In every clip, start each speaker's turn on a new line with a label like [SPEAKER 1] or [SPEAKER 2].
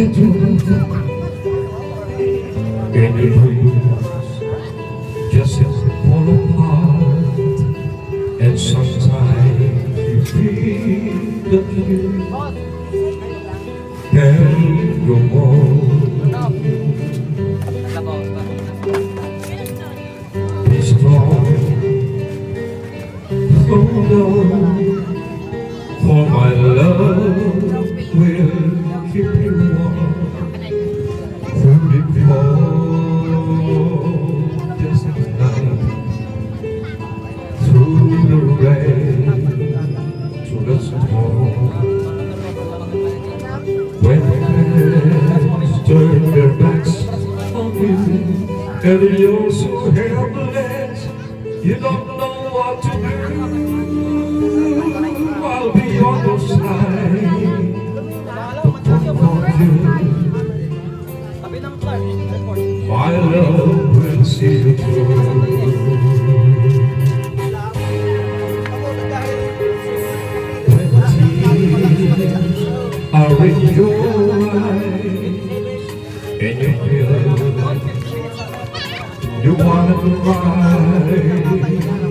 [SPEAKER 1] it was in your dreams, just fall apart, and sometimes you feel that you can go on. Be strong, hold on, for my love will keep you warm. Through the cold desert night, through the rain, to the storm. When friends turn their backs on you, and you're so helpless, you don't know what to do. I'll be on your side to comfort you. My love will see you through. When tears are in your eyes and you feel you wanna cry,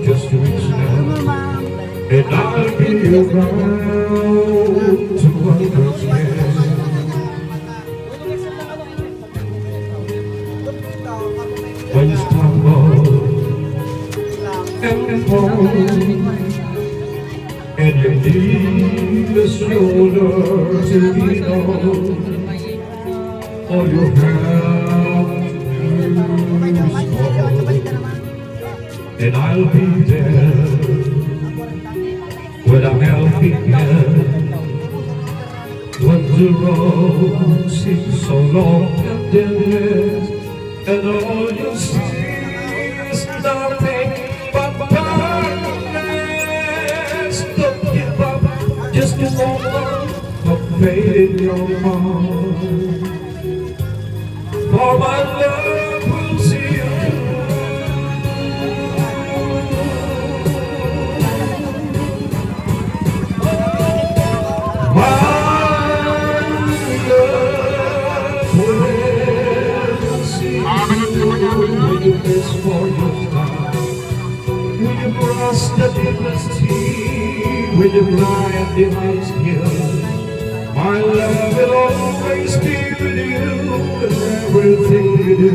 [SPEAKER 1] just reach out and I'll be around to understand. When you stumble and fall, and you need a shoulder to lean on, or your hand and I'll be there with a helping hand. When the road seems so long and endless, and all you see is nothing but darkness. Don't give up, just a moment of faith in your heart, for my love will see you. For your time, will you cross the deepest sea, will you climb the highest hill? My love will always be with you in everything you do.